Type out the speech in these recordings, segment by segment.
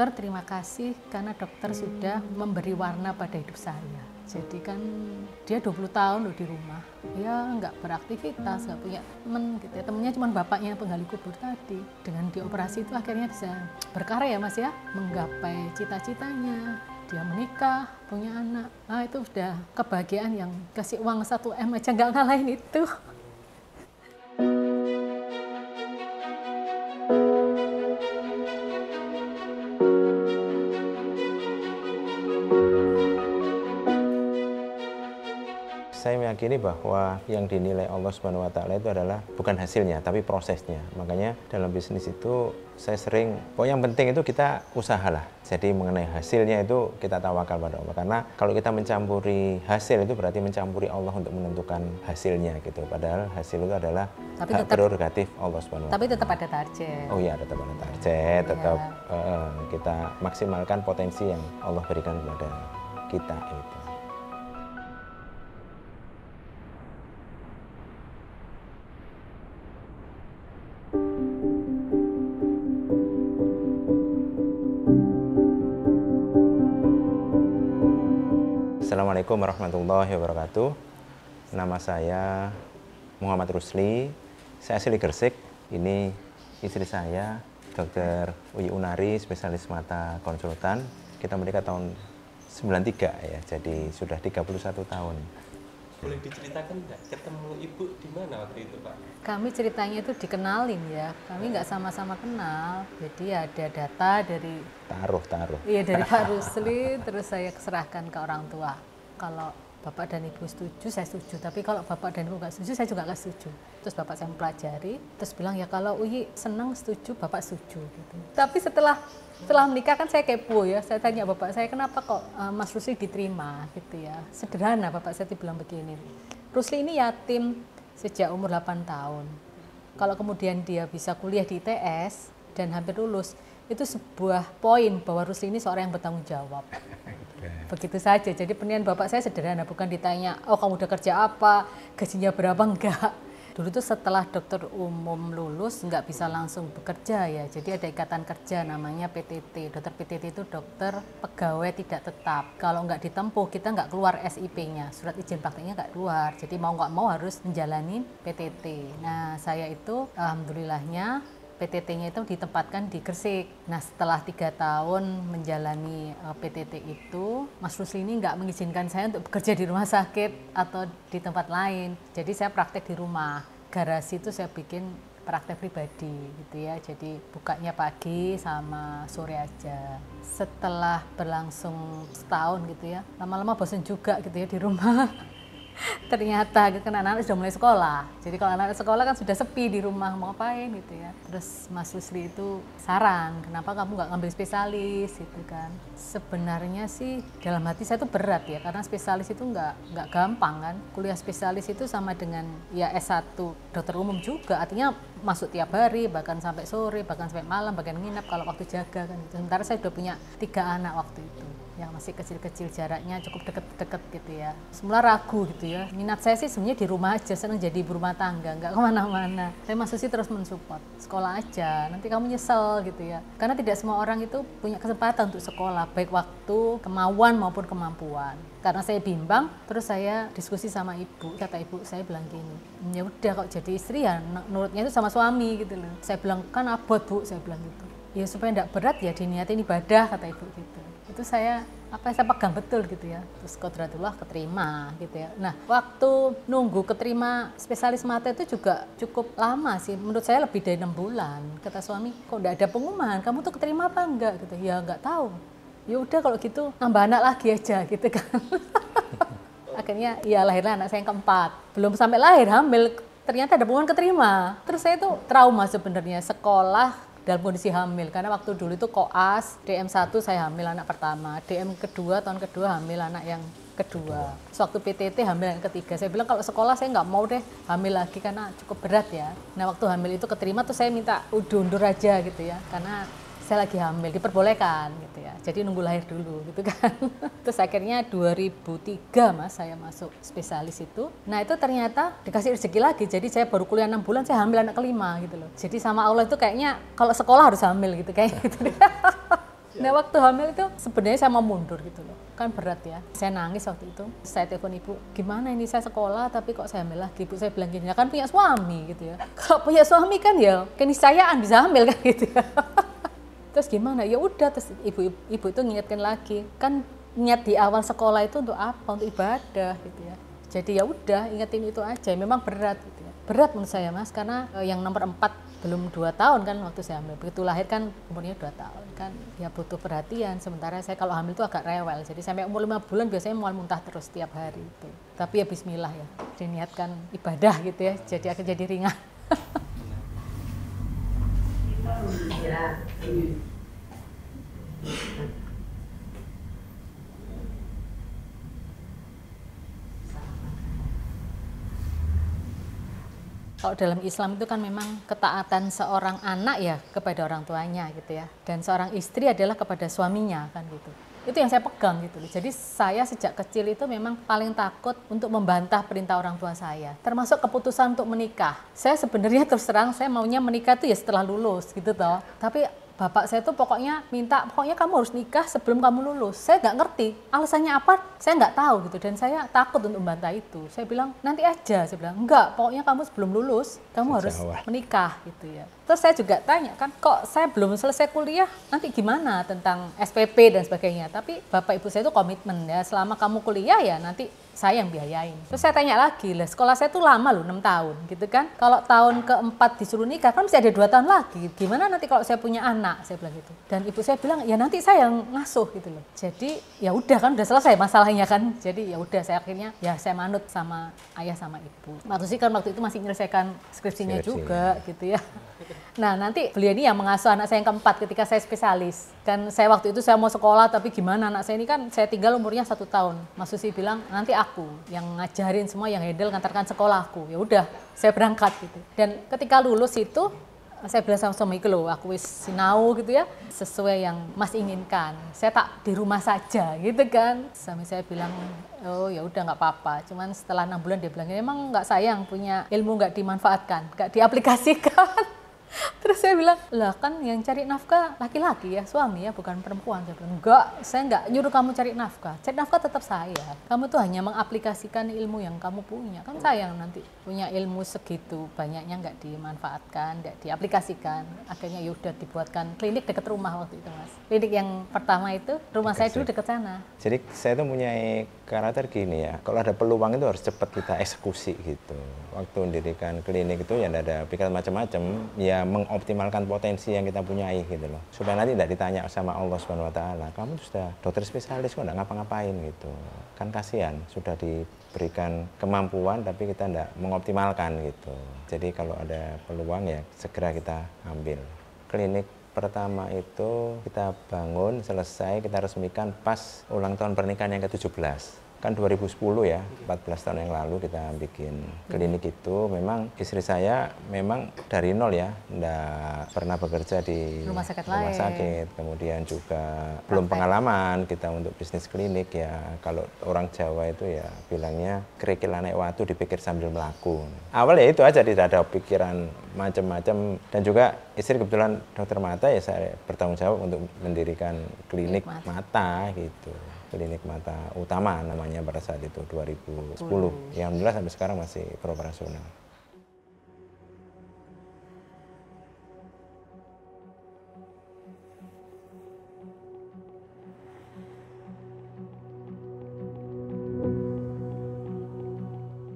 dokter, terima kasih karena dokter sudah memberi warna pada hidup saya. Jadi kan dia 20 tahun loh di rumah, dia nggak beraktivitas, nggak punya temen gitu ya. Temennya cuma bapaknya penggali kubur tadi. Dengan dioperasi itu akhirnya bisa berkarya Mas ya, menggapai cita-citanya. Dia menikah, punya anak. Nah itu sudah kebahagiaan yang kasih uang 1 M aja nggak ngalahin itu. Saya meyakini bahwa yang dinilai Allah Subhanahu wa Ta'ala itu adalah bukan hasilnya, tapi prosesnya. Makanya dalam bisnis itu saya sering, yang penting itu kita usahalah. Jadi mengenai hasilnya itu kita tawakal pada Allah. Karena kalau kita mencampuri hasil itu berarti mencampuri Allah untuk menentukan hasilnya gitu. Padahal hasil itu adalah hak prerogatif Allah Subhanahu wa Ta'ala. Tapi tetap ada target. Oh iya, tetap ada target, tetap kita maksimalkan potensi yang Allah berikan kepada kita itu. Assalamualaikum warahmatullahi wabarakatuh. Nama saya Muhammad Rusli. Saya asli Gresik. Ini istri saya, Dr. Uyi Unari, spesialis mata konsultan. Kita menikah tahun 93 ya, jadi sudah 31 tahun. Boleh diceritakan nggak ketemu ibu di mana waktu itu Pak? Kami ceritanya itu dikenalin ya, kami nggak sama-sama kenal. Jadi ada data dari Iya dari Pak Rusli, terus saya serahkan ke orang tua. Kalau Bapak dan Ibu setuju, saya setuju. Tapi kalau Bapak dan Ibu nggak setuju, saya juga nggak setuju. Terus Bapak saya mempelajari, terus bilang ya kalau Uyi senang setuju, Bapak setuju. Gitu. Tapi setelah menikah kan saya kepo ya, saya tanya Bapak saya kenapa kok Mas Rusli diterima gitu ya. Sederhana Bapak saya bilang begini, Rusli ini yatim sejak umur 8 tahun. Kalau kemudian dia bisa kuliah di ITS dan hampir lulus, itu sebuah poin bahwa Rusli ini seorang yang bertanggung jawab. Begitu saja. Jadi penilaian Bapak saya sederhana, bukan ditanya, oh kamu udah kerja apa, gajinya berapa, enggak. Dulu tuh setelah dokter umum lulus nggak bisa langsung bekerja ya. Jadi ada ikatan kerja namanya PTT. Dokter PTT itu dokter pegawai tidak tetap. Kalau nggak ditempuh kita nggak keluar SIP-nya, surat izin prakteknya nggak keluar. Jadi mau nggak mau harus menjalani PTT. Nah saya itu alhamdulillahnya PTT-nya itu ditempatkan di Gresik. Nah setelah 3 tahun menjalani PTT itu, Mas Rusli ini nggak mengizinkan saya untuk bekerja di rumah sakit atau di tempat lain. Jadi saya praktek di rumah. Garasi itu saya bikin praktek pribadi gitu ya. Jadi bukanya pagi sama sore aja. Setelah berlangsung setahun gitu ya, lama-lama bosan juga gitu ya di rumah. Ternyata gitu kan anak-anak sudah mulai sekolah. Jadi kalau anak-anak sekolah kan sudah sepi di rumah, mau ngapain gitu ya. Terus Mas Rusli itu saran, kenapa kamu nggak ngambil spesialis gitu kan. Sebenarnya sih dalam hati saya itu berat ya, karena spesialis itu nggak gampang kan. Kuliah spesialis itu sama dengan ya S1 dokter umum juga, artinya masuk tiap hari, bahkan sampai sore, bahkan sampai malam, bahkan nginap kalau waktu jaga kan. Sementara saya sudah punya 3 anak waktu itu, yang masih kecil-kecil, jaraknya cukup deket-deket gitu ya. Semula ragu gitu ya, minat saya sih sebenarnya di rumah aja, senang jadi ibu rumah tangga, nggak kemana-mana. Tapi Mas Rusli terus mensupport, sekolah aja, nanti kamu nyesel gitu ya. Karena tidak semua orang itu punya kesempatan untuk sekolah, baik waktu, kemauan maupun kemampuan. Karena saya bimbang, terus saya diskusi sama ibu, kata ibu saya bilang gini, ya udah kok jadi istri ya nurutnya itu sama suami gitu loh. Saya bilang kan abot Bu, saya bilang gitu. Ya supaya tidak berat ya diniatin ibadah, kata ibu gitu. Itu saya pegang betul gitu ya. Terus kodratullah keterima gitu ya. Nah waktu nunggu keterima spesialis mata itu juga cukup lama sih. Menurut saya lebih dari 6 bulan. Kata suami, kok enggak ada pengumuman, kamu tuh keterima apa enggak gitu. Ya enggak tahu. Ya udah kalau gitu nambah anak lagi aja gitu kan. Akhirnya ya lahirlah anak saya yang keempat. Belum sampai lahir hamil ternyata ada pengumuman keterima. Terus saya tuh trauma sebenarnya sekolah dalam kondisi hamil, karena waktu dulu itu koas, DM1 saya hamil anak pertama, DM kedua, tahun kedua hamil anak yang kedua. Waktu PTT hamil yang ketiga, saya bilang kalau sekolah saya nggak mau deh hamil lagi karena cukup berat ya. Nah waktu hamil itu keterima tuh saya minta undur aja gitu ya, karena saya lagi hamil, diperbolehkan gitu ya. Jadi nunggu lahir dulu gitu kan. Terus akhirnya 2003 Mas saya masuk spesialis itu. Nah itu ternyata dikasih rezeki lagi. Jadi saya baru kuliah 6 bulan saya hamil anak kelima gitu loh. Jadi sama Allah itu kayaknya kalau sekolah harus hamil gitu kayak gitu. Nah waktu hamil itu sebenarnya saya mau mundur gitu loh, kan berat ya. Saya nangis waktu itu, saya telepon ibu, gimana ini saya sekolah tapi kok saya hamil lagi. Ibu saya bilang gini, ya kan punya suami gitu ya. Kalau punya suami kan ya keniscayaan bisa hamil kan gitu ya. Terus gimana? Ya udah, terus ibu itu ngingetkan lagi, kan niat di awal sekolah itu untuk apa? Untuk ibadah gitu ya. Jadi ya udah ingetin itu aja, memang berat gitu ya. Berat menurut saya Mas, karena yang nomor 4 belum 2 tahun kan waktu saya hamil. Begitu lahir kan umurnya 2 tahun kan, ya butuh perhatian. Sementara saya kalau hamil itu agak rewel, jadi sampai umur 5 bulan biasanya mual muntah terus setiap hari itu. Tapi ya bismillah ya, diniatkan ibadah gitu ya, jadi akan jadi ringan. Kalau dalam Islam itu kan memang ketaatan seorang anak ya kepada orang tuanya gitu ya. Dan seorang istri adalah kepada suaminya kan gitu. Itu yang saya pegang gitu. Jadi saya sejak kecil itu memang paling takut untuk membantah perintah orang tua saya. Termasuk keputusan untuk menikah. Saya sebenarnya terus terang saya maunya menikah itu ya setelah lulus gitu toh. Tapi bapak saya tuh pokoknya minta, pokoknya kamu harus nikah sebelum kamu lulus. Saya nggak ngerti alasannya apa, saya nggak tahu gitu. Dan saya takut untuk membantah itu. Saya bilang nanti aja, saya bilang enggak, pokoknya kamu sebelum lulus kamu harus menikah gitu ya. Terus saya juga tanya kan, kok saya belum selesai kuliah, nanti gimana tentang SPP dan sebagainya. Tapi bapak ibu saya itu komitmen ya, selama kamu kuliah ya nanti saya yang biayain. Terus saya tanya lagi, lah sekolah saya tuh lama loh 6 tahun gitu kan. Kalau tahun keempat disuruh nikah kan masih ada 2 tahun lagi. Gimana nanti kalau saya punya anak, saya bilang gitu. Dan ibu saya bilang ya nanti saya yang ngasuh gitu loh. Jadi ya udah kan udah selesai masalahnya kan. Jadi ya udah saya akhirnya ya saya manut sama ayah sama ibu. Maksudnya kan waktu itu masih menyelesaikan skripsinya juga gitu ya. Nah nanti beliau ini yang mengasuh anak saya yang keempat ketika saya spesialis. Kan saya waktu itu saya mau sekolah tapi gimana anak saya ini kan saya tinggal umurnya 1 tahun. Mas Susi bilang nanti aku yang ngajarin semua, yang handle ngantarkan sekolahku. Ya udah saya berangkat gitu. Dan ketika lulus itu saya bilang sama suami loh, aku wis sinau gitu ya, sesuai yang Mas inginkan. Saya tak di rumah saja gitu kan. Suami saya bilang, oh ya udah nggak apa-apa. Cuman setelah 6 bulan dia bilang, emang nggak sayang punya ilmu nggak dimanfaatkan, nggak diaplikasikan. Terus saya bilang, lah kan yang cari nafkah laki-laki ya, suami ya, bukan perempuan. Saya bilang, enggak, saya enggak nyuruh kamu cari nafkah tetap saya. Kamu tuh hanya mengaplikasikan ilmu yang kamu punya. Kan sayang nanti punya ilmu segitu banyaknya enggak dimanfaatkan, enggak diaplikasikan. Akhirnya yaudah dibuatkan klinik dekat rumah waktu itu Mas. Klinik yang pertama itu, rumah saya dulu dekat sana. Jadi saya tuh punya karakter gini ya, kalau ada peluang itu harus cepat kita eksekusi gitu. Waktu mendirikan klinik itu ya enggak ada pikiran macam-macam, ya mengoptimalkan potensi yang kita punyai gitu loh. Supaya nanti tidak ditanya sama Allah Subhanahu wa taala, kamu sudah dokter spesialis kok enggak ngapa-ngapain gitu. Kan kasihan, sudah diberikan kemampuan tapi kita enggak mengoptimalkan gitu. Jadi kalau ada peluang ya segera kita ambil. Klinik pertama itu kita bangun, selesai, kita resmikan pas ulang tahun pernikahan yang ke-17. Kan 2010 ya, 14 tahun yang lalu kita bikin klinik itu. Memang istri saya memang dari nol ya, enggak pernah bekerja di rumah sakit kemudian juga belum pengalaman kita untuk bisnis klinik ya. Kalau orang Jawa itu ya bilangnya kerikil naik watu dipikir sambil melaku. Awal ya itu aja, tidak ada pikiran macam-macam. Dan juga istri kebetulan dokter mata ya, saya bertanggung jawab untuk mendirikan klinik mata gitu. Klinik mata utama namanya pada saat itu 2010. Ya alhamdulillah sampai sekarang masih beroperasional.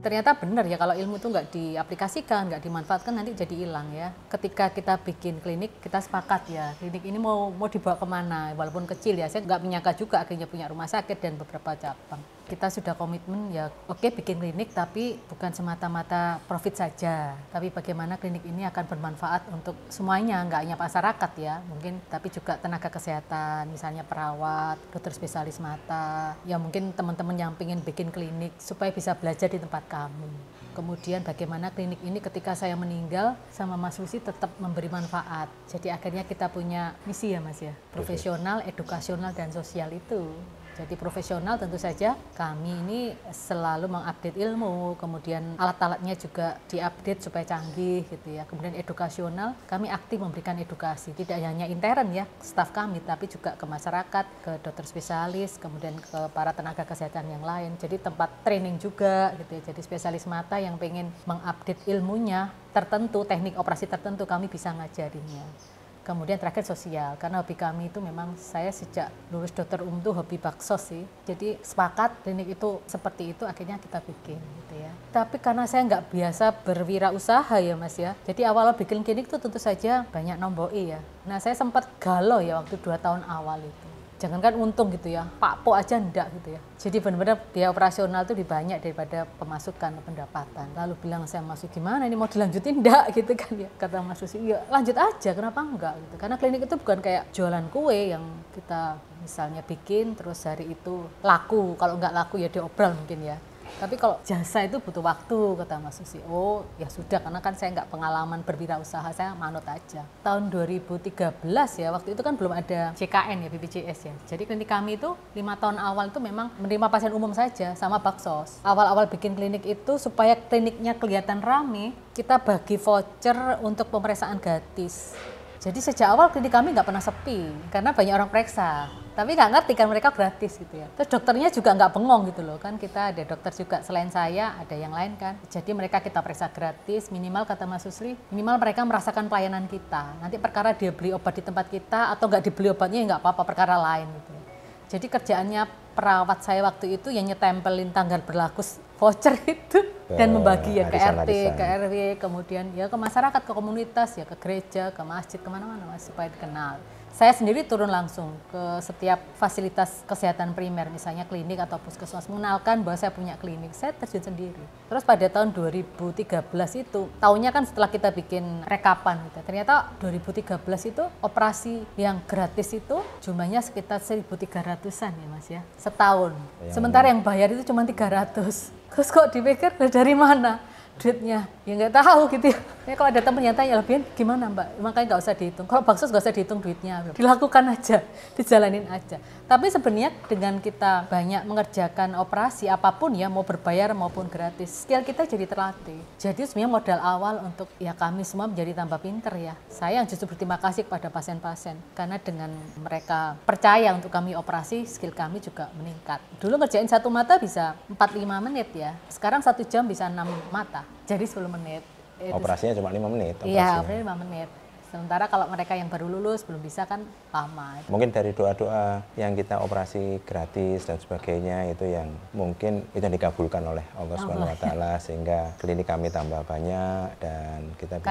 Ternyata benar ya, kalau ilmu itu nggak diaplikasikan, nggak dimanfaatkan nanti jadi hilang ya. Ketika kita bikin klinik, kita sepakat ya, klinik ini mau dibawa kemana, walaupun kecil ya. Saya nggak menyangka juga akhirnya punya rumah sakit dan beberapa cabang. Kita sudah komitmen ya, oke bikin klinik tapi bukan semata-mata profit saja. Tapi bagaimana klinik ini akan bermanfaat untuk semuanya, nggak hanya masyarakat ya, mungkin tapi juga tenaga kesehatan, misalnya perawat, dokter spesialis mata, ya mungkin teman-teman yang pengen bikin klinik supaya bisa belajar di tempat kami. Kemudian bagaimana klinik ini ketika saya meninggal sama Mas Lucy tetap memberi manfaat. Jadi akhirnya kita punya misi ya Mas ya, profesional, edukasional dan sosial itu. Jadi profesional tentu saja kami ini selalu mengupdate ilmu, kemudian alat-alatnya juga diupdate supaya canggih gitu ya. Kemudian edukasional, kami aktif memberikan edukasi, tidak hanya intern ya staf kami, tapi juga ke masyarakat, ke dokter spesialis, kemudian ke para tenaga kesehatan yang lain. Jadi tempat training juga gitu ya. Jadi spesialis mata yang pengen mengupdate ilmunya tertentu, teknik operasi tertentu kami bisa ngajarinnya. Kemudian terakhir sosial, karena hobi kami itu memang saya sejak lulus dokter tuh hobi baksos sih. Jadi sepakat klinik itu seperti itu akhirnya kita bikin gitu ya. Tapi karena saya nggak biasa berwirausaha ya Mas ya. Jadi awal bikin klinik itu tentu saja banyak nomboi ya. Nah saya sempat galau ya waktu 2 tahun awal itu. Jangankan untung gitu ya, Pak Po aja enggak gitu ya. Jadi benar-benar biaya operasional itu lebih banyak daripada pemasukan pendapatan. Lalu bilang saya masuk gimana ini mau dilanjutin enggak gitu kan ya. Kata Mas Susi, ya lanjut aja kenapa enggak gitu. Karena klinik itu bukan kayak jualan kue yang kita misalnya bikin terus hari itu laku. Kalau enggak laku ya diobral mungkin ya. Tapi kalau jasa itu butuh waktu, kata Mas Susi. Oh ya sudah, karena kan saya nggak pengalaman berwirausaha, saya manut aja. Tahun 2013 ya, waktu itu kan belum ada CKN ya, BPJS ya. Jadi klinik kami itu 5 tahun awal itu memang menerima pasien umum saja sama baksos. Awal-awal bikin klinik itu supaya kliniknya kelihatan rame, kita bagi voucher untuk pemeriksaan gratis. Jadi sejak awal klinik kami nggak pernah sepi, karena banyak orang periksa. Tapi nggak ngerti kan mereka gratis gitu ya. Terus dokternya juga nggak bengong gitu loh, kan kita ada dokter juga selain saya, ada yang lain kan. Jadi mereka kita periksa gratis, minimal kata Mas Susri, minimal mereka merasakan pelayanan kita. Nanti perkara dia beli obat di tempat kita atau nggak dibeli obatnya ya nggak apa-apa, perkara lain gitu. Jadi kerjaannya perawat saya waktu itu yang nyetempelin tanggal berlaku voucher itu dan membagi ya ke RT, ke RW, kemudian ya ke masyarakat, ke komunitas, ya ke gereja, ke masjid, kemana-mana Mas, supaya dikenal. Saya sendiri turun langsung ke setiap fasilitas kesehatan primer, misalnya klinik atau puskesmas, mengenalkan bahwa saya punya klinik, saya terjun sendiri. Terus pada tahun 2013 itu, tahunnya kan setelah kita bikin rekapan, gitu. Ternyata 2013 itu operasi yang gratis itu jumlahnya sekitar 1.300-an ya Mas ya, setahun. Sementara yang bayar itu cuma 300. Terus kok dipikir dari mana duitnya? Ya nggak tahu gitu ya. Kalau ada temen yang tanya lebih gimana Mbak, makanya nggak usah dihitung. Kalau baksos nggak usah dihitung duitnya, dilakukan aja, dijalanin aja. Tapi sebenarnya dengan kita banyak mengerjakan operasi apapun ya, mau berbayar maupun gratis, skill kita jadi terlatih. Jadi sebenarnya modal awal untuk ya kami semua menjadi tambah pinter ya. Saya yang justru berterima kasih kepada pasien-pasien, karena dengan mereka percaya untuk kami operasi, skill kami juga meningkat. Dulu ngerjain 1 mata bisa 4-5 menit ya, sekarang 1 jam bisa 6 mata, jadi 10 menit. Operasinya cuma 5 menit? Iya, operasinya 5 menit. Sementara kalau mereka yang baru lulus, belum bisa kan lama. Mungkin dari doa-doa yang kita operasi gratis dan sebagainya, itu yang mungkin itu yang dikabulkan oleh Allah SWT, sehingga klinik kami tambah banyak dan kita bisa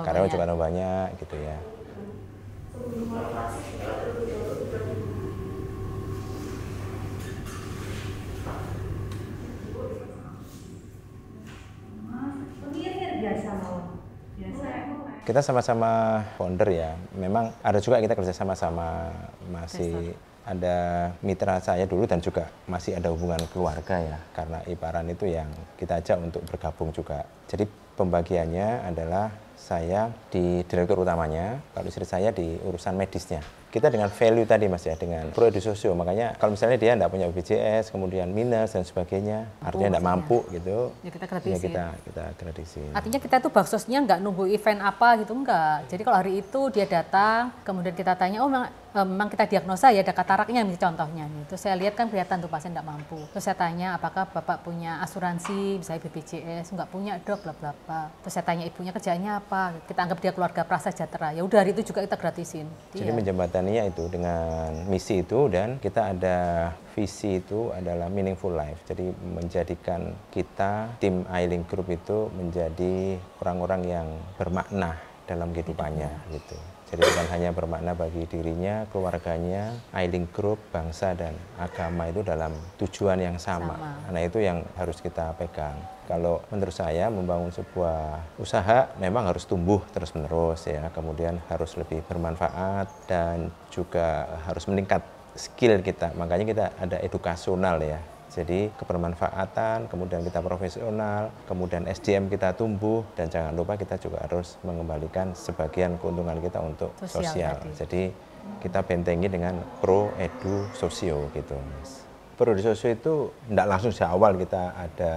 karyawan juga tambah banyak gitu ya. Kita sama-sama founder ya, memang ada juga kita kerja sama-sama, masih ada mitra saya dulu dan juga masih ada hubungan keluarga ya, karena Iparan itu yang kita ajak untuk bergabung juga. Jadi pembagiannya adalah saya di direktur utamanya, kalau istri saya di urusan medisnya. Kita dengan value tadi Mas ya, dengan pro edu sosio, makanya kalau misalnya dia tidak punya BPJS, kemudian minus dan sebagainya, artinya tidak mampu gitu, ya kita gratisin. Ya kita gratisin. Artinya kita tuh baksosnya nggak nunggu event apa gitu, enggak. Jadi kalau hari itu dia datang, kemudian kita tanya, oh memang kita diagnosa ya ada kataraknya contohnya nih. Terus saya lihat kan kelihatan tuh pasien tidak mampu. Terus saya tanya apakah Bapak punya asuransi, misalnya BPJS, nggak punya dok, bla bla bla. Terus saya tanya ibunya kerjanya apa, kita anggap dia keluarga prasejahtera. Ya udah hari itu juga kita gratisin. Jadi menjembataninya itu dengan misi itu, dan kita ada visi itu adalah meaningful life. Jadi menjadikan kita tim Ailink Group itu menjadi orang-orang yang bermakna dalam kehidupannya gitu. Jadi bukan hanya bermakna bagi dirinya, keluarganya, Ailink Group, bangsa dan agama itu dalam tujuan yang sama. Nah itu yang harus kita pegang. Kalau menurut saya membangun sebuah usaha memang harus tumbuh terus-menerus ya, kemudian harus lebih bermanfaat dan juga harus meningkat skill kita. Makanya kita ada edukasional ya. Jadi kebermanfaatan, kemudian kita profesional, kemudian SDM kita tumbuh, dan jangan lupa kita juga harus mengembalikan sebagian keuntungan kita untuk sosial. Jadi kita bentengi dengan pro edu sosio gitu Mas. Prodi Sosio itu tidak langsung sejak awal kita ada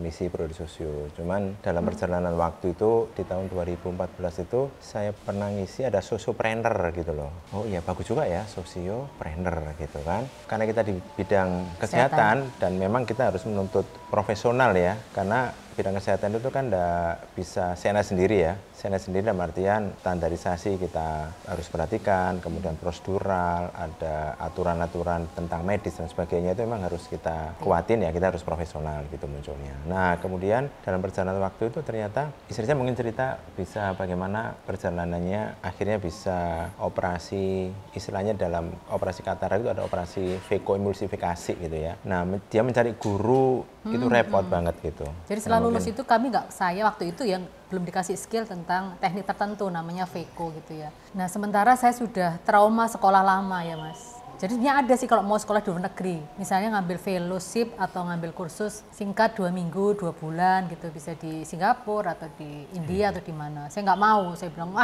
misi Prodi Sosio. Cuman dalam perjalanan waktu itu di tahun 2014 itu saya pernah ngisi ada sosiopreneur gitu loh. Oh iya bagus juga ya sosiopreneur gitu kan. Karena kita di bidang kesehatan dan memang kita harus menuntut profesional ya. Karena bidang kesehatan itu kan tidak bisa seenak sendiri ya. Seenak sendiri dalam artian standarisasi kita harus perhatikan, kemudian prosedural, ada aturan-aturan tentang medis dan sebagainya itu memang harus kita kuatin ya, kita harus profesional gitu munculnya. Nah kemudian dalam perjalanan waktu itu ternyata istri saya mungkin cerita bisa bagaimana perjalanannya akhirnya bisa operasi, istilahnya dalam operasi katarak itu ada operasi vekoemulsifikasi gitu ya. Nah dia mencari guru itu repot banget gitu. Jadi setelah lulus itu saya waktu itu yang belum dikasih skill tentang teknik tertentu namanya veko gitu ya. Nah sementara saya sudah trauma sekolah lama ya Mas. Jadi sebenarnya ada sih kalau mau sekolah di luar negeri, misalnya ngambil fellowship atau ngambil kursus singkat 2 minggu, 2 bulan gitu, bisa di Singapura atau di India atau di mana. Saya nggak mau, saya bilang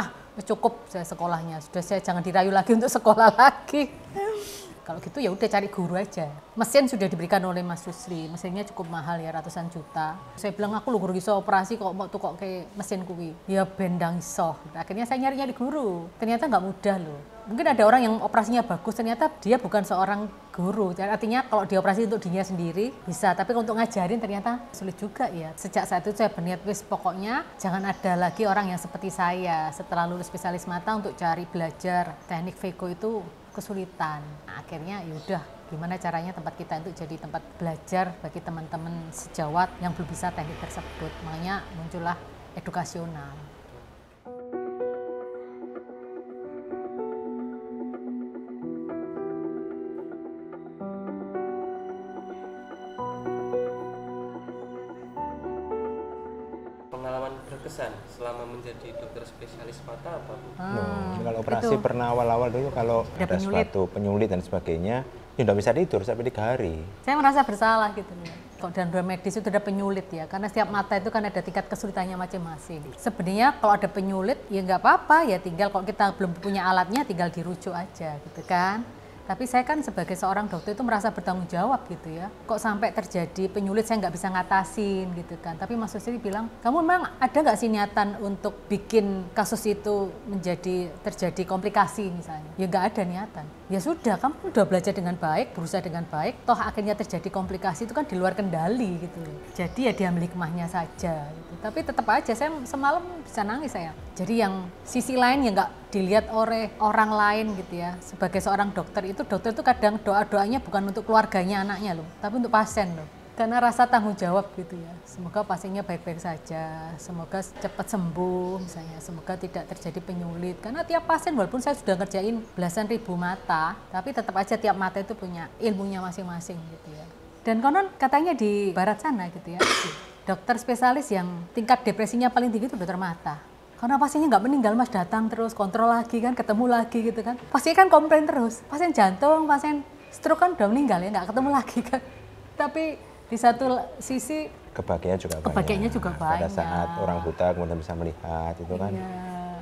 cukup saya sekolahnya, sudah saya jangan dirayu lagi untuk sekolah lagi. Kalau gitu ya udah cari guru aja. Mesin sudah diberikan oleh Mas Rusli, mesinnya cukup mahal ya, ratusan juta. Saya bilang aku lu guru iso operasi kok mau tuh kok kayak mesin kuwi. Ya bendang iso. Akhirnya saya nyari guru. Ternyata nggak mudah loh. Mungkin ada orang yang operasinya bagus, ternyata dia bukan seorang guru. Artinya kalau dioperasi untuk dirinya sendiri bisa, tapi untuk ngajarin ternyata sulit juga ya. Sejak saat itu saya berniat pokoknya jangan ada lagi orang yang seperti saya setelah lulus spesialis mata untuk cari belajar teknik veko itu kesulitan. Nah, akhirnya yaudah gimana caranya tempat kita itu jadi tempat belajar bagi teman-teman sejawat yang belum bisa teknik tersebut. Makanya muncullah edukasional. Pengalaman berkesan selama menjadi dokter spesialis mata apa Bu? Kalau operasi itu pernah awal-awal dulu kalau ada suatu penyulit dan sebagainya, ya nggak bisa tidur sampai 3 hari. Saya merasa bersalah gitu ya. Kalau dalam dunia medis itu ada penyulit ya, karena setiap mata itu kan ada tingkat kesulitannya masing-masing. Sebenarnya kalau ada penyulit ya nggak apa-apa ya, tinggal kalau kita belum punya alatnya tinggal dirujuk aja gitu kan. Tapi saya kan sebagai seorang dokter itu merasa bertanggung jawab gitu ya. Kok sampai terjadi penyulit saya nggak bisa ngatasin gitu kan. Tapi Mas Rusli bilang, kamu memang ada nggak sih niatan untuk bikin kasus itu terjadi komplikasi misalnya? Ya nggak ada niatan. Ya sudah, kamu udah belajar dengan baik, berusaha dengan baik, toh akhirnya terjadi komplikasi itu kan di luar kendali gitu. Jadi ya diambil hikmahnya saja gitu. Tapi tetap aja saya semalam bisa nangis saya. Jadi yang sisi lain yang nggak dilihat oleh orang lain gitu ya. Sebagai seorang dokter itu kadang doa-doanya bukan untuk keluarganya anaknya loh, tapi untuk pasien loh. Karena rasa tanggung jawab gitu ya. Semoga pasiennya baik-baik saja, semoga cepat sembuh misalnya, semoga tidak terjadi penyulit. Karena tiap pasien walaupun saya sudah ngerjain belasan ribu mata, tapi tetap aja tiap mata itu punya ilmunya masing-masing gitu ya. Dan konon katanya di barat sana gitu ya, dokter spesialis yang tingkat depresinya paling tinggi itu dokter mata. Karena pasiennya nggak meninggal Mas, datang terus, kontrol lagi kan, ketemu lagi gitu kan. Pasti kan komplain terus, pasien jantung, pasien stroke kan udah meninggal ya, nggak ketemu lagi kan. Tapi di satu sisi kebahagiaannya juga banyak. Pada saat orang buta kemudian bisa melihat itu kan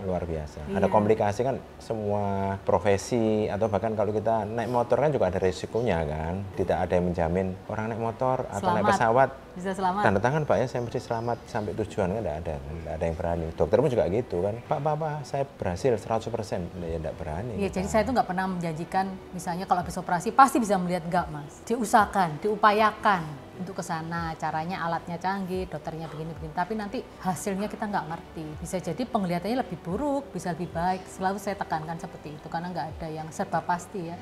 luar biasa. Ada komplikasi kan semua profesi, atau bahkan kalau kita naik motor kan juga ada resikonya kan. Tidak ada yang menjamin orang naik motor atau naik pesawat bisa selamat. Tanda tangan Pak ya, saya mesti selamat sampai tujuan kan, tidak ada yang berani. Dokter pun juga gitu kan. Pak, saya berhasil 100%, ya tidak berani. Iya, jadi saya itu nggak pernah menjanjikan misalnya kalau habis operasi pasti bisa melihat, enggak Mas. Diusahakan, diupayakan untuk ke sana, caranya alatnya canggih, dokternya begini-begini, tapi nanti hasilnya kita nggak ngerti. Bisa jadi penglihatannya lebih buruk, bisa lebih baik. Selalu saya tekankan seperti itu karena nggak ada yang serba pasti ya.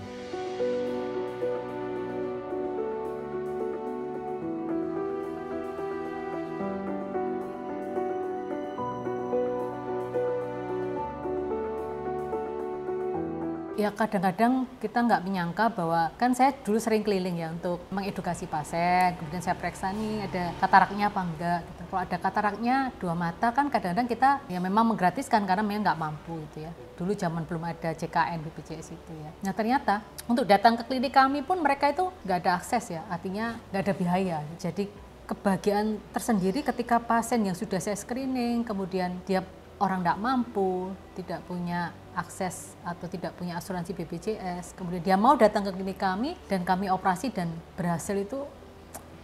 Ya kadang-kadang kita nggak menyangka bahwa, kan saya dulu sering keliling ya untuk mengedukasi pasien, kemudian saya periksa nih ada kataraknya apa enggak gitu. Kalau ada kataraknya 2 mata kan kadang-kadang kita ya memang menggratiskan karena memang nggak mampu gitu ya. Dulu zaman belum ada JKN, BPJS itu ya. Nah ternyata untuk datang ke klinik kami pun mereka itu nggak ada akses ya, artinya nggak ada biaya. Jadi kebahagiaan tersendiri ketika pasien yang sudah saya screening, kemudian dia orang tidak mampu, tidak punya akses atau tidak punya asuransi BPJS, kemudian dia mau datang ke klinik kami dan kami operasi dan berhasil, itu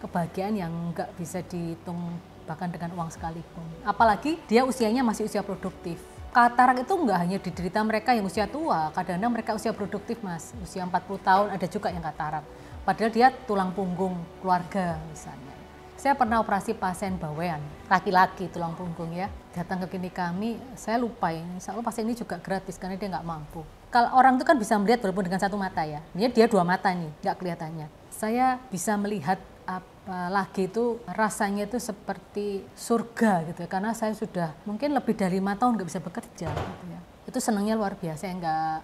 kebahagiaan yang nggak bisa dihitung bahkan dengan uang sekalipun. Apalagi dia usianya masih usia produktif. Katarak itu nggak hanya diderita mereka yang usia tua, kadang-kadang mereka usia produktif Mas, usia 40 tahun ada juga yang katarak. Padahal dia tulang punggung keluarga misalnya. Saya pernah operasi pasien bawean, laki-laki tulang punggung ya. Datang ke klinik kami, saya lupa ini, insya Allah pasien ini juga gratis karena dia nggak mampu. Kalau orang itu kan bisa melihat walaupun dengan satu mata ya, dia dua mata nih, nggak kelihatannya. Saya bisa melihat apalagi itu rasanya itu seperti surga gitu ya, karena saya sudah mungkin lebih dari 5 tahun nggak bisa bekerja gitu ya. Itu senangnya luar biasa,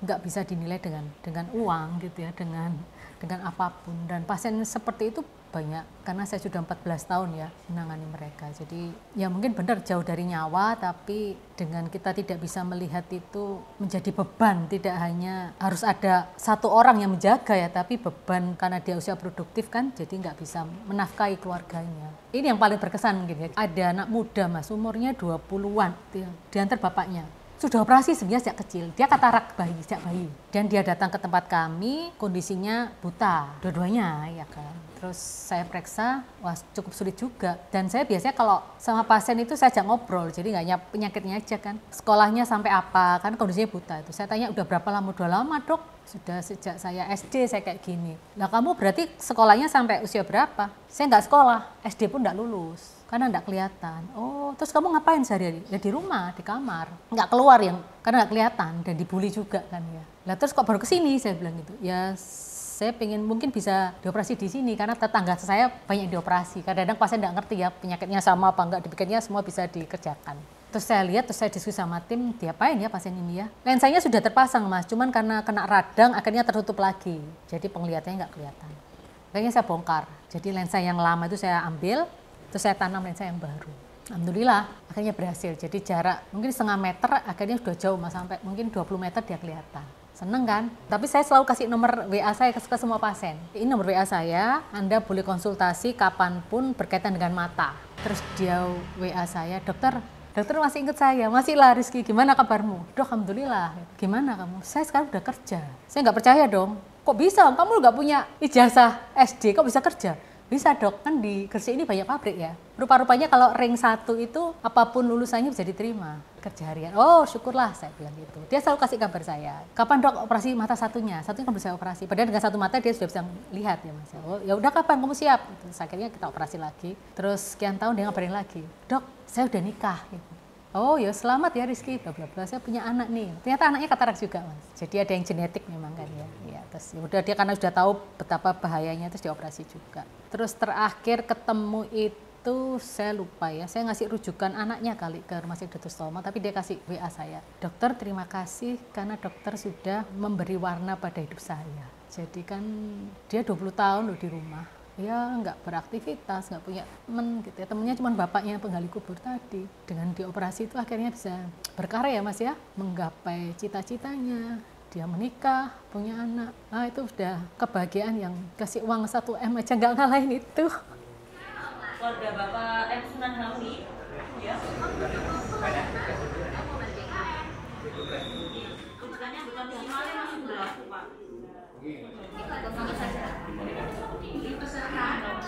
nggak bisa dinilai dengan uang gitu ya, dengan apapun. Dan pasien seperti itu banyak karena saya sudah 14 tahun ya menangani mereka. Jadi ya mungkin benar jauh dari nyawa, tapi dengan kita tidak bisa melihat itu menjadi beban, tidak hanya harus ada satu orang yang menjaga ya, tapi beban karena dia usia produktif kan, jadi nggak bisa menafkahi keluarganya. Ini yang paling berkesan mungkin ya. Ada anak muda Mas, umurnya 20-an, diantar bapaknya. Sudah operasi sebenarnya sejak kecil, dia katarak sejak bayi. Dan dia datang ke tempat kami, kondisinya buta, dua-duanya ya kan. Terus saya periksa, wah cukup sulit juga. Dan saya biasanya kalau sama pasien itu saya ajak ngobrol, jadi nggak hanya penyakitnya aja kan. Sekolahnya sampai apa, kan kondisinya buta itu. Saya tanya udah berapa lama? Udah lama dok, sudah sejak saya SD saya kayak gini. Nah kamu berarti sekolahnya sampai usia berapa? Saya nggak sekolah, SD pun nggak lulus. Karena nggak kelihatan. Oh, terus kamu ngapain sehari-hari? Ya di rumah, di kamar. Nggak keluar yang karena nggak kelihatan dan dibully juga kan ya. Lah terus kok baru kesini? Saya bilang gitu. Ya saya pengen mungkin bisa dioperasi di sini karena tetangga saya banyak dioperasi. Kadang-kadang pasien nggak ngerti ya penyakitnya sama apa enggak, dipikirnya semua bisa dikerjakan. Terus saya lihat, terus saya diskusi sama tim, diapain ya pasien ini ya? Lensanya sudah terpasang Mas, cuman karena kena radang akhirnya tertutup lagi. Jadi penglihatannya nggak kelihatan. Akhirnya saya bongkar. Jadi lensa yang lama itu saya ambil, terus saya tanam lensa yang baru. Alhamdulillah akhirnya berhasil. Jadi jarak mungkin setengah meter akhirnya sudah jauh Mas, sampai mungkin 20 meter dia kelihatan. Seneng kan? Tapi saya selalu kasih nomor WA saya ke semua pasien. Ini nomor WA saya, Anda boleh konsultasi kapanpun berkaitan dengan mata. Terus dia WA saya, dokter masih ingat saya, masih lah Rizky, gimana kabarmu? Dok, alhamdulillah. Gimana kamu? Saya sekarang udah kerja. Saya nggak percaya dong. Kok bisa? Kamu nggak punya ijazah SD, kok bisa kerja? Bisa dok, kan di Gresik ini banyak pabrik ya. Rupa-rupanya kalau ring 1 itu apapun lulusannya bisa diterima kerja harian. Oh syukurlah saya bilang gitu. Dia selalu kasih kabar saya. Kapan dok operasi mata satunya? Satunya kan bisa operasi. Padahal dengan satu mata dia sudah bisa lihat ya Mas. Oh ya udah kapan kamu siap? Terus akhirnya kita operasi lagi. Terus sekian tahun dia ngabarin lagi. Dok saya udah nikah. Gitu. Oh ya selamat ya Rizky, bla bla bla, saya punya anak nih. Ternyata anaknya katarak juga Mas. Jadi ada yang genetik memang kan ya. Ya terus ya udah dia karena sudah tahu betapa bahayanya terus dioperasi juga. Terus terakhir ketemu itu saya lupa ya. Saya ngasih rujukan anaknya kali ke Rumah Sakit Dr. Sutomo, tapi dia kasih WA saya. Dokter terima kasih karena dokter sudah memberi warna pada hidup saya. Jadi kan dia 20 tahun loh di rumah. Ya nggak beraktivitas, nggak punya temen gitu ya. Temennya cuma bapaknya penggali kubur tadi. Dengan dioperasi itu akhirnya bisa berkarya ya Mas ya, menggapai cita-citanya. Dia menikah, punya anak. Nah itu sudah kebahagiaan yang kasih uang 1M aja nggak ngalahin itu. Keluarga Bapak M. Sunan Hamdi, ya. Rujukannya bukan minimalnya masih berlaku Pak.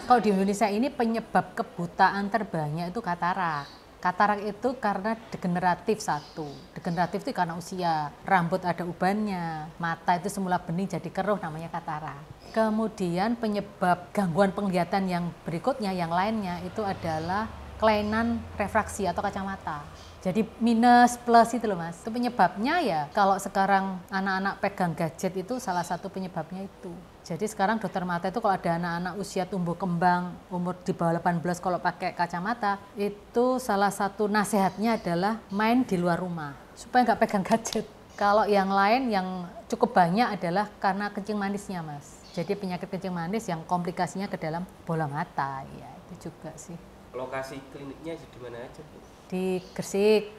Kalau di Indonesia ini penyebab kebutaan terbanyak itu katarak. Katarak itu karena degeneratif satu. Degeneratif itu karena usia, rambut ada ubannya, mata itu semula bening jadi keruh namanya katarak. Kemudian penyebab gangguan penglihatan yang berikutnya, yang lainnya itu adalah kelainan refraksi atau kacamata. Jadi minus plus itu loh Mas. Itu penyebabnya ya kalau sekarang anak-anak pegang gadget itu salah satu penyebabnya itu. Jadi sekarang dokter mata itu kalau ada anak-anak usia tumbuh kembang umur di bawah 18 kalau pakai kacamata itu salah satu nasihatnya adalah main di luar rumah supaya nggak pegang gadget. Kalau yang lain yang cukup banyak adalah karena kencing manisnya Mas. Jadi penyakit kencing manis yang komplikasinya ke dalam bola mata ya itu juga sih. Lokasi kliniknya di mana aja Bu? Di Gresik,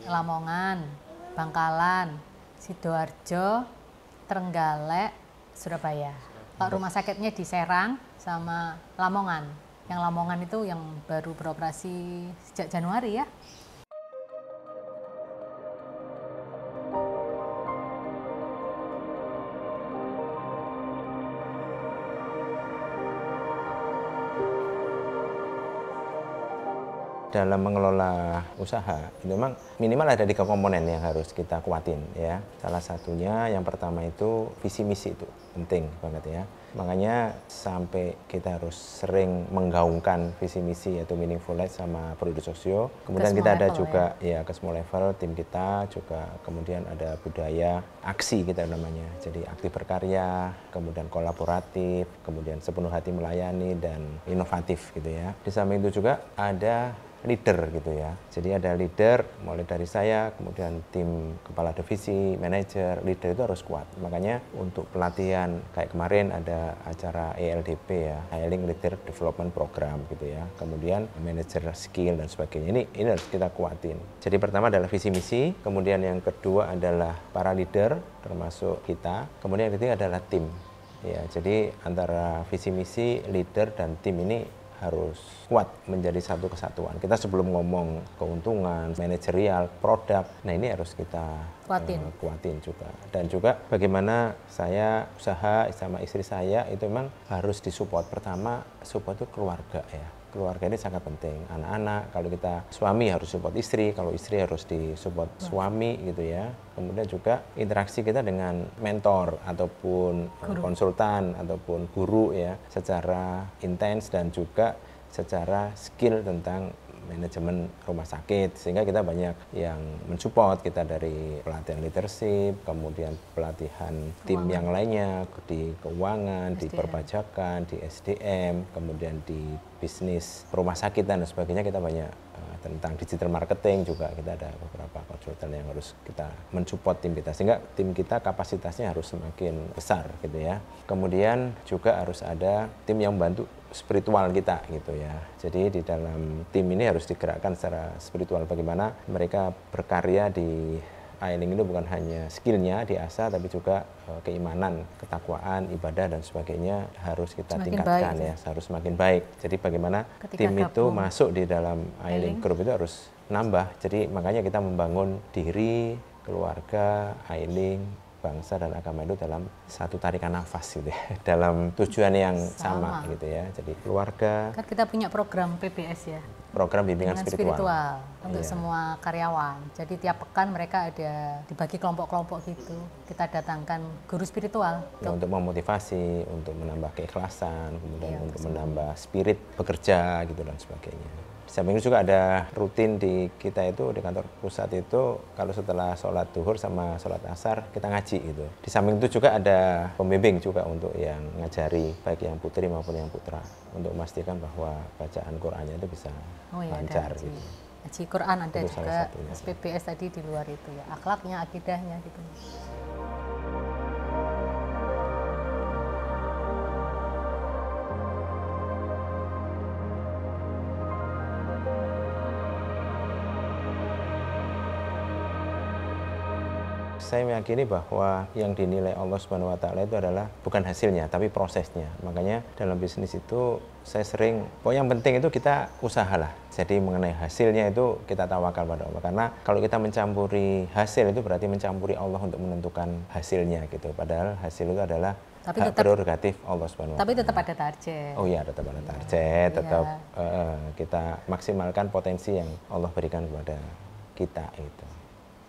Lamongan, Bangkalan, Sidoarjo, Trenggalek, Surabaya. Kalau rumah sakitnya di Serang sama Lamongan. Yang Lamongan itu yang baru beroperasi sejak Januari ya. dalam mengelola usaha itu memang minimal ada 3 komponen yang harus kita kuatin ya. Salah satunya yang pertama itu visi misi, itu penting banget ya. Makanya sampai kita harus sering menggaungkan visi misi yaitu Meaningful Life sama Produk Sosio. Kemudian kita ada juga ya ke semua level tim kita juga, kemudian ada budaya aksi kita namanya. Jadi aktif berkarya, kemudian kolaboratif, kemudian sepenuh hati melayani dan inovatif gitu ya. Di samping itu juga ada leader gitu ya. Jadi ada leader mulai dari saya, kemudian tim kepala divisi, manajer, leader itu harus kuat. Makanya untuk pelatihan kayak kemarin ada acara ELDP ya, Hiring Leader Development Program gitu ya. Kemudian manager skill dan sebagainya. Ini harus kita kuatin. Jadi pertama adalah visi misi, kemudian yang kedua adalah para leader termasuk kita, kemudian yang ketiga adalah tim. Ya, jadi antara visi misi, leader dan tim ini harus kuat menjadi satu kesatuan. Kita sebelum ngomong keuntungan, manajerial, produk, nah ini harus kita kuatin juga. Dan juga bagaimana saya usaha sama istri saya itu memang harus disupport. Pertama, support itu keluarga ya. Keluarga ini sangat penting. Anak-anak, kalau kita suami harus support istri, kalau istri harus disupport suami gitu ya. Kemudian juga interaksi kita dengan mentor ataupun konsultan ataupun guru ya secara intens dan juga secara skill tentang manajemen rumah sakit, sehingga kita banyak yang mensupport kita dari pelatihan leadership, kemudian pelatihan tim yang lainnya di keuangan, di perpajakan, di SDM, kemudian di bisnis rumah sakit dan sebagainya. Kita banyak tentang digital marketing juga, kita ada beberapa konsultan yang harus kita mensupport tim kita, sehingga tim kita kapasitasnya harus semakin besar gitu ya. Kemudian juga harus ada tim yang membantu spiritual kita gitu ya. Jadi di dalam tim ini harus digerakkan secara spiritual, bagaimana mereka berkarya di Ailing itu bukan hanya skillnya diasah, tapi juga keimanan, ketakwaan, ibadah dan sebagainya harus kita tingkatkan ya, harus semakin baik. Jadi bagaimana tim itu masuk di dalam Ailing Group itu harus nambah. Jadi makanya kita membangun diri, keluarga, Ailing, bangsa dan agama itu dalam satu tarikan nafas gitu ya, dalam tujuan yang sama gitu ya. Jadi keluarga. Kan kita punya program PBS ya. Program bimbingan spiritual untuk semua karyawan. Jadi tiap pekan mereka ada dibagi kelompok-kelompok gitu. Kita datangkan guru spiritual ya, untuk memotivasi, untuk menambah keikhlasan, kemudian untuk menambah spirit bekerja gitu dan sebagainya. Di samping itu juga ada rutin di kita itu di kantor pusat itu, kalau setelah sholat duhur sama sholat asar kita ngaji gitu. Di samping itu juga ada pembimbing juga untuk yang ngajari, baik yang putri maupun yang putra, untuk memastikan bahwa bacaan Qur'annya itu bisa lancar gitu. Ngaji Quran ada itu juga, PBS tadi di luar itu ya, akhlaknya, akidahnya gitu. Saya meyakini bahwa yang dinilai Allah Subhanahu wa taala itu adalah bukan hasilnya tapi prosesnya. Makanya dalam bisnis itu saya sering, yang penting itu kita usahalah. Jadi mengenai hasilnya itu kita tawakal pada Allah. Karena kalau kita mencampuri hasil itu berarti mencampuri Allah untuk menentukan hasilnya gitu. Padahal hasil itu adalah hak prerogatif Allah Subhanahu wa taala. Tapi tetap ada target. Oh iya, tetap ada target, tetap kita maksimalkan potensi yang Allah berikan kepada kita itu.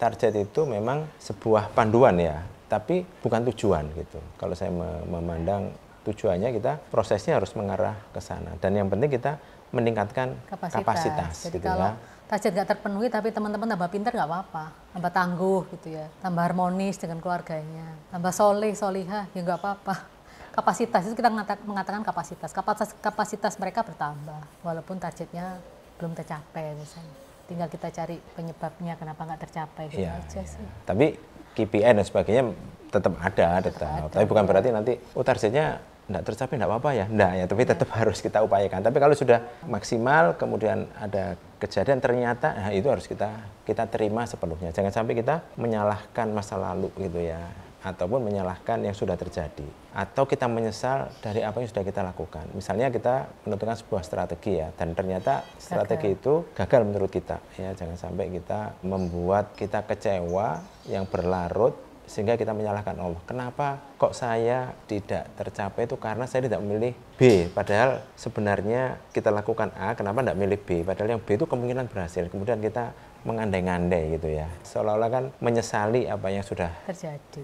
Target itu memang sebuah panduan ya, tapi bukan tujuan gitu. Kalau saya memandang tujuannya, kita prosesnya harus mengarah ke sana. Dan yang penting kita meningkatkan kapasitas Jadi gitu kalau ya. target nggak terpenuhi tapi teman-teman tambah pintar nggak apa-apa, tambah tangguh gitu ya, tambah harmonis dengan keluarganya, tambah soleh, solihah ya nggak apa-apa. Kapasitas itu kita mengatakan kapasitas mereka bertambah walaupun targetnya belum tercapai misalnya. Tinggal kita cari penyebabnya kenapa nggak tercapai gitu aja sih. Tapi KPI dan sebagainya tetap ada. Tapi bukan berarti nanti targetnya nggak tercapai nggak apa-apa ya. Nggak ya, tapi tetap harus kita upayakan. Tapi kalau sudah maksimal kemudian ada kejadian ternyata, nah itu harus kita terima sepenuhnya. Jangan sampai kita menyalahkan masa lalu gitu ya, ataupun menyalahkan yang sudah terjadi, atau kita menyesal dari apa yang sudah kita lakukan. Misalnya kita menentukan sebuah strategi ya, dan ternyata strategi itu gagal menurut kita ya. Jangan sampai kita membuat kita kecewa yang berlarut sehingga kita menyalahkan Allah. Kenapa kok saya tidak tercapai itu karena saya tidak memilih B, padahal sebenarnya kita lakukan A, kenapa tidak milih B, padahal yang B itu kemungkinan berhasil. Kemudian kita mengandai-andai gitu ya, seolah-olah kan menyesali apa yang sudah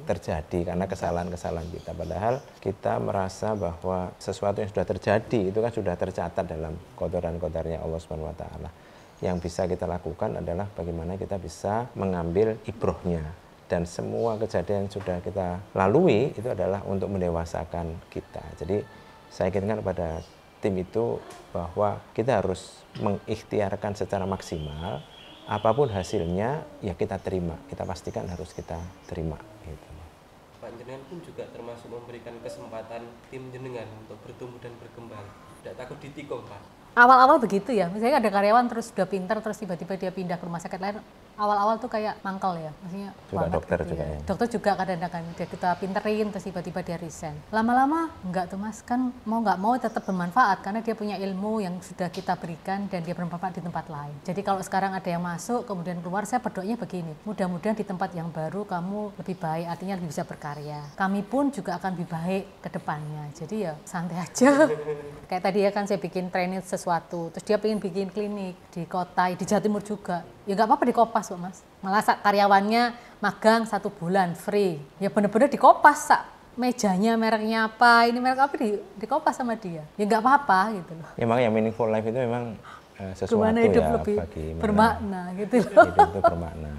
terjadi karena kesalahan-kesalahan kita, padahal kita merasa bahwa sesuatu yang sudah terjadi itu kan sudah tercatat dalam kotoran-kotornya Allah Subhanahu wa taala. Yang bisa kita lakukan adalah bagaimana kita bisa mengambil ibrohnya, dan semua kejadian yang sudah kita lalui itu adalah untuk mendewasakan kita. Jadi saya ingatkan kepada tim itu bahwa kita harus mengikhtiarkan secara maksimal. Apapun hasilnya ya kita terima, kita pastikan harus kita terima gitu. Pak jenengan pun juga termasuk memberikan kesempatan tim jenengan untuk bertumbuh dan berkembang. Tidak takut ditikung, Pak? Awal-awal begitu ya, misalnya ada karyawan terus sudah pintar terus tiba-tiba dia pindah ke rumah sakit lain, awal-awal tuh kayak mangkal ya, maksudnya juga dokter gitu juga ya. ya. Dokter juga kadang-kadang dia kita pinterin terus tiba-tiba dia resign. Lama-lama enggak tuh Mas, kan mau nggak mau tetap bermanfaat karena dia punya ilmu yang sudah kita berikan dan dia bermanfaat di tempat lain. Jadi kalau sekarang ada yang masuk kemudian keluar, saya berdoanya begini, mudah-mudahan di tempat yang baru kamu lebih baik, artinya lebih bisa berkarya. Kami pun juga akan lebih baik ke depannya. Jadi ya santai aja. Kayak tadi ya kan saya bikin training sesuatu, terus dia pengen bikin klinik di kota, di Jawa Timur juga. Ya nggak apa-apa dikopas kok Mas. Malah karyawannya magang 1 bulan free. Ya bener-bener dikopas sak. Mejanya mereknya apa, ini merek apa dikopas sama dia. Ya nggak apa-apa gitu loh. Ya makanya meaningful life itu memang sesuatu gimana hidup ya lebih bagi bermakna gitu loh. Hidup itu bermakna.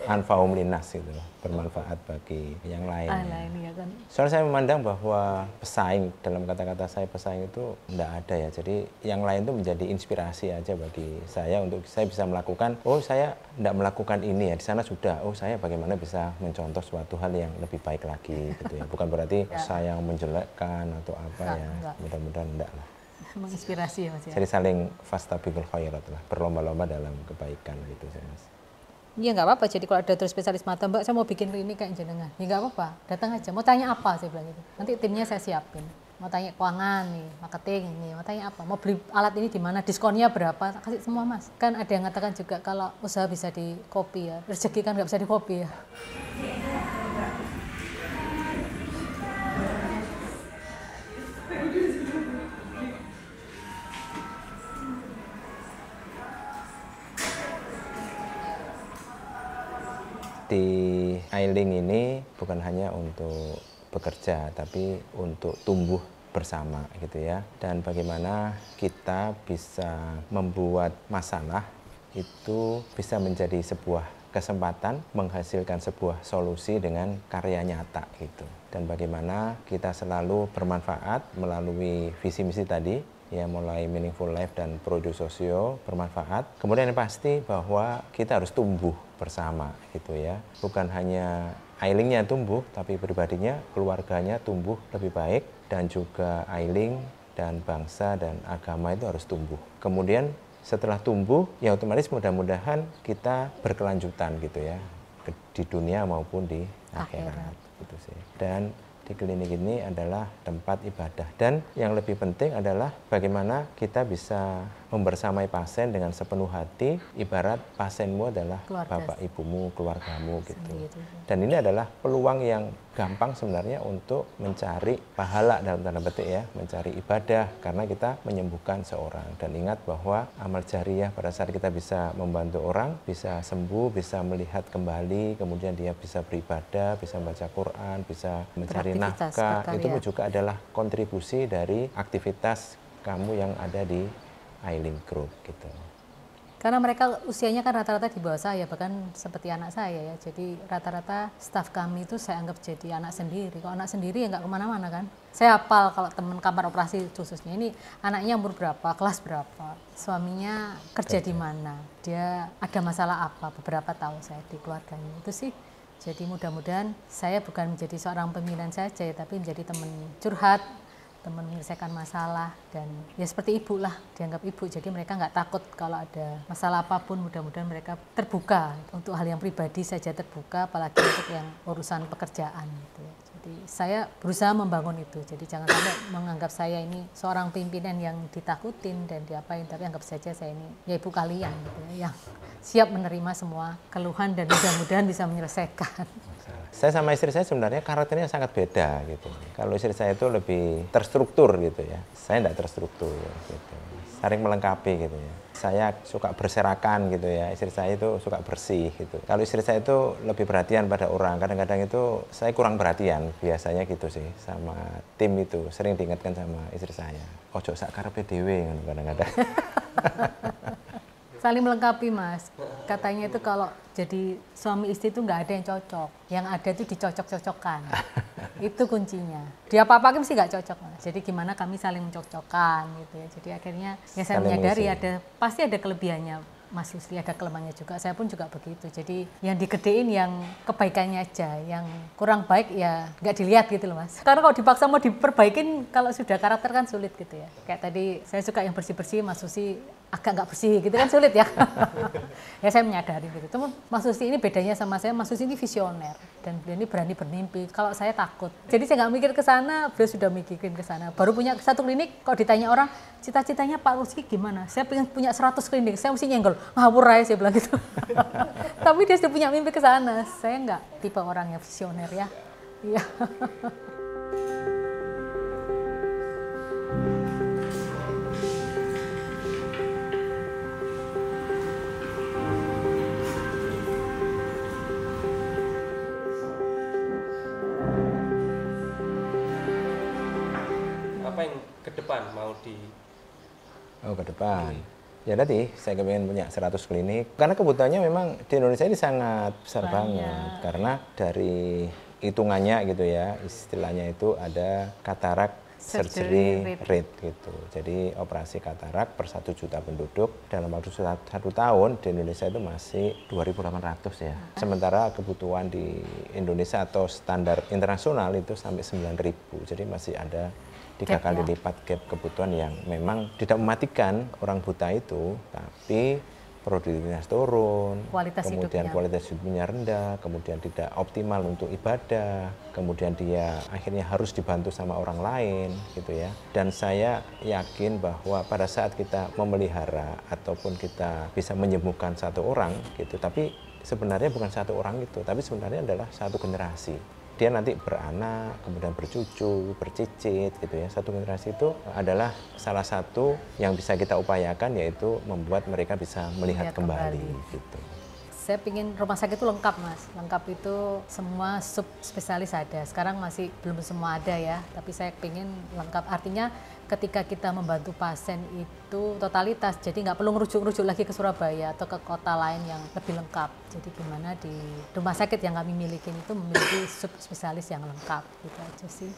Anfa'um linnas gitu loh, bermanfaat bagi yang lain. Ya kan. Soalnya saya memandang bahwa pesaing, dalam kata-kata saya pesaing itu tidak ada ya. Jadi yang lain itu menjadi inspirasi aja bagi saya untuk saya bisa melakukan, oh saya tidak melakukan ini ya, di sana sudah, oh saya bagaimana bisa mencontoh suatu hal yang lebih baik lagi gitu ya. Bukan berarti saya yang menjelekkan atau apa ya, mudah-mudahan enggak lah. Menginspirasi ya Mas ya. Jadi saling fastabiqul khairat lah, berlomba-lomba dalam kebaikan gitu sih Mas. Iya nggak apa-apa, jadi kalau ada dokter spesialis mata, Mbak saya mau bikin klinik kayak jenengan, ya nggak apa-apa, datang aja, mau tanya apa saya bilang gitu, nanti timnya saya siapin, mau tanya keuangan nih, marketing ini, mau tanya apa, mau beli alat ini di mana, diskonnya berapa, kasih semua Mas. Kan ada yang mengatakan juga kalau usaha bisa di copy ya, rezeki kan nggak bisa di copy ya. Di Ailing ini bukan hanya untuk bekerja, tapi untuk tumbuh bersama gitu ya. Dan bagaimana kita bisa membuat masalah itu bisa menjadi sebuah kesempatan menghasilkan sebuah solusi dengan karya nyata gitu. Dan bagaimana kita selalu bermanfaat melalui visi misi tadi, ya mulai meaningful life dan produk sosio bermanfaat. Kemudian yang pasti bahwa kita harus tumbuh bersama gitu ya. Bukan hanya Ailingnya tumbuh, tapi pribadinya, keluarganya tumbuh lebih baik, dan juga Ailing dan bangsa dan agama itu harus tumbuh. Kemudian setelah tumbuh, ya otomatis mudah-mudahan kita berkelanjutan gitu ya, di dunia maupun di akhirat gitu sih. Dan di klinik ini adalah tempat ibadah, dan yang lebih penting adalah bagaimana kita bisa membersamai pasien dengan sepenuh hati, ibarat pasienmu adalah bapak ibumu, keluargamu gitu. Dan ini adalah peluang yang gampang sebenarnya untuk mencari pahala dalam tanda petik ya, mencari ibadah karena kita menyembuhkan seorang. Dan ingat bahwa amal jariyah pada saat kita bisa membantu orang, bisa sembuh, bisa melihat kembali, kemudian dia bisa beribadah, bisa membaca Quran, bisa mencari nafkah, itu juga adalah kontribusi dari aktivitas kamu yang ada di Ailing Group gitu. Karena mereka usianya kan rata-rata di bawah saya, bahkan seperti anak saya ya. Jadi rata-rata staf kami itu saya anggap jadi anak sendiri. Kalau anak sendiri ya nggak kemana-mana kan. Saya hafal kalau teman kamar operasi khususnya, ini anaknya umur berapa, kelas berapa, suaminya kerja di mana, dia ada masalah apa, beberapa tahu saya di keluarganya. Itu sih. Jadi mudah-mudahan saya bukan menjadi seorang pimpinan saja, tapi menjadi teman curhat, teman menyelesaikan masalah, dan ya seperti ibu lah, dianggap ibu. Jadi mereka nggak takut kalau ada masalah apapun, mudah-mudahan mereka terbuka untuk hal yang pribadi saja, terbuka apalagi untuk yang urusan pekerjaan gitu ya. Jadi saya berusaha membangun itu, jadi jangan sampai menganggap saya ini seorang pimpinan yang ditakutin dan diapain, tapi anggap saja saya ini ya ibu kalian gitu ya, yang siap menerima semua keluhan dan mudah-mudahan bisa menyelesaikan. Saya sama istri saya sebenarnya karakternya sangat beda gitu. Kalau istri saya itu lebih terstruktur gitu ya, saya tidak terstruktur gitu. Saling melengkapi gitu ya. Saya suka berserakan gitu ya, istri saya itu suka bersih gitu. Kalau istri saya itu lebih perhatian pada orang, kadang-kadang itu saya kurang perhatian, biasanya gitu sih. Sama tim itu, sering diingatkan sama istri saya. Ojo sak karepe dhewe kadang-kadang. Saling melengkapi Mas. Katanya itu kalau jadi suami istri itu nggak ada yang cocok. Yang ada itu dicocok-cocokkan. Itu kuncinya. Dia apa-apa sih nggak cocok Mas. Jadi gimana kami saling mencocokkan gitu ya. Jadi akhirnya ya saya menyadari pasti ada kelebihannya Mas Yusli, ada kelemahannya juga. Saya pun juga begitu. Jadi yang digedein yang kebaikannya aja, yang kurang baik ya nggak dilihat gitu loh Mas. Karena kalau dipaksa mau diperbaikin, kalau sudah karakter kan sulit gitu ya. Kayak tadi saya suka yang bersih-bersih, Mas Susi agak nggak bersih gitu kan sulit ya. Ya saya menyadari gitu. Cuma Mas Susi ini bedanya sama saya, Mas Susi ini visioner dan dia ini berani bermimpi. Kalau saya takut. Jadi saya nggak mikir ke sana, beliau sudah mikirin ke sana. Baru punya satu klinik, kalau ditanya orang, cita-citanya Pak Rusli gimana? Saya pengen punya 100 klinik, saya mesti nyenggol. Ngawur aja saya bilang gitu. Tapi dia sudah punya mimpi ke sana. Saya nggak tipe orang yang visioner ya. Iya. Apa yang ke depan mau di... Oh, ke depan. Ya tadi, saya pengen punya 100 klinik. Karena kebutuhannya memang di Indonesia ini sangat besar banget. Karena dari hitungannya gitu ya, istilahnya itu ada katarak surgery rate gitu. Jadi operasi katarak per 1 juta penduduk dalam waktu 1 tahun di Indonesia itu masih 2.800 ya. Sementara kebutuhan di Indonesia atau standar internasional itu sampai 9.000. Jadi masih ada 3 kali lipat gap kebutuhan yang memang tidak mematikan orang buta itu, tapi produktivitas turun, kemudian kualitas hidupnya rendah, kemudian tidak optimal untuk ibadah, kemudian dia akhirnya harus dibantu sama orang lain gitu ya. Dan saya yakin bahwa pada saat kita memelihara ataupun kita bisa menyembuhkan satu orang gitu, tapi sebenarnya bukan satu orang itu, tapi sebenarnya adalah satu generasi. Dia nanti beranak, kemudian bercucu, bercicit gitu ya. Satu generasi itu adalah salah satu yang bisa kita upayakan, yaitu membuat mereka bisa melihat kembali gitu. Saya pingin rumah sakit itu lengkap Mas, lengkap itu semua subspesialis ada. Sekarang masih belum semua ada ya, tapi saya pingin lengkap. Artinya ketika kita membantu pasien itu totalitas, jadi nggak perlu ngerujuk-rujuk lagi ke Surabaya atau ke kota lain yang lebih lengkap. Jadi gimana di rumah sakit yang kami miliki itu memiliki subspesialis yang lengkap, gitu aja sih.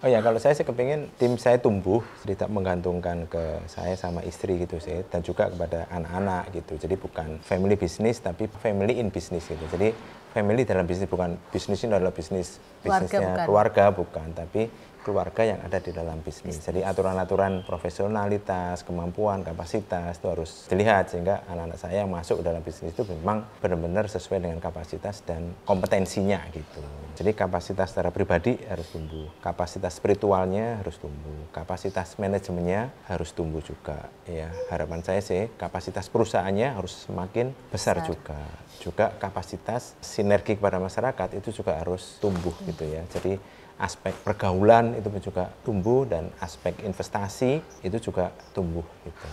Oh ya, kalau saya sih kepingin tim saya tumbuh, tidak menggantungkan ke saya sama istri gitu sih, dan juga kepada anak-anak gitu. Jadi bukan family business, tapi family in business gitu. Jadi family dalam bisnis, bukan bisnis ini adalah bisnisnya keluarga bukan, tapi keluarga yang ada di dalam bisnis. Jadi aturan-aturan profesionalitas, kemampuan, kapasitas itu harus dilihat sehingga anak-anak saya yang masuk ke dalam bisnis itu memang benar-benar sesuai dengan kapasitas dan kompetensinya gitu. Jadi kapasitas secara pribadi harus tumbuh, kapasitas spiritualnya harus tumbuh, kapasitas manajemennya harus tumbuh juga. Ya, harapan saya sih kapasitas perusahaannya harus semakin besar juga. Juga kapasitas sinergi kepada masyarakat itu juga harus tumbuh gitu ya. Jadi aspek pergaulan itu juga tumbuh dan aspek investasi itu juga tumbuh gitu.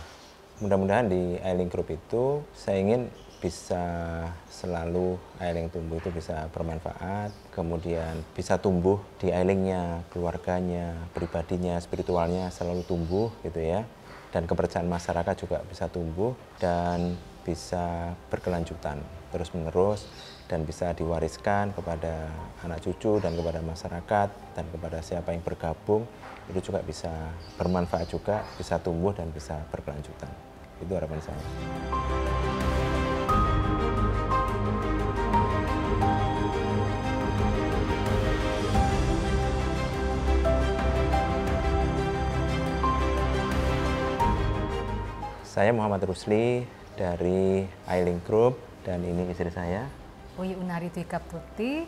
Mudah-mudahan di Ailing Group itu saya ingin bisa selalu Ailing tumbuh itu bisa bermanfaat, kemudian bisa tumbuh di Ailingnya, keluarganya, pribadinya, spiritualnya selalu tumbuh gitu ya. Dan kepercayaan masyarakat juga bisa tumbuh dan bisa berkelanjutan terus-menerus dan bisa diwariskan kepada anak cucu dan kepada masyarakat dan kepada siapa yang bergabung, itu juga bisa bermanfaat juga, bisa tumbuh dan bisa berkelanjutan. Itu harapan saya. Saya Muhammad Rusli dari Ailing Group dan ini istri saya. Uyi Unari Dwika Putri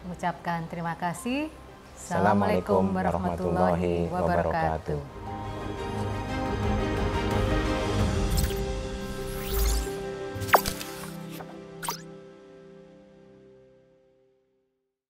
mengucapkan terima kasih. Assalamualaikum warahmatullahi wabarakatuh.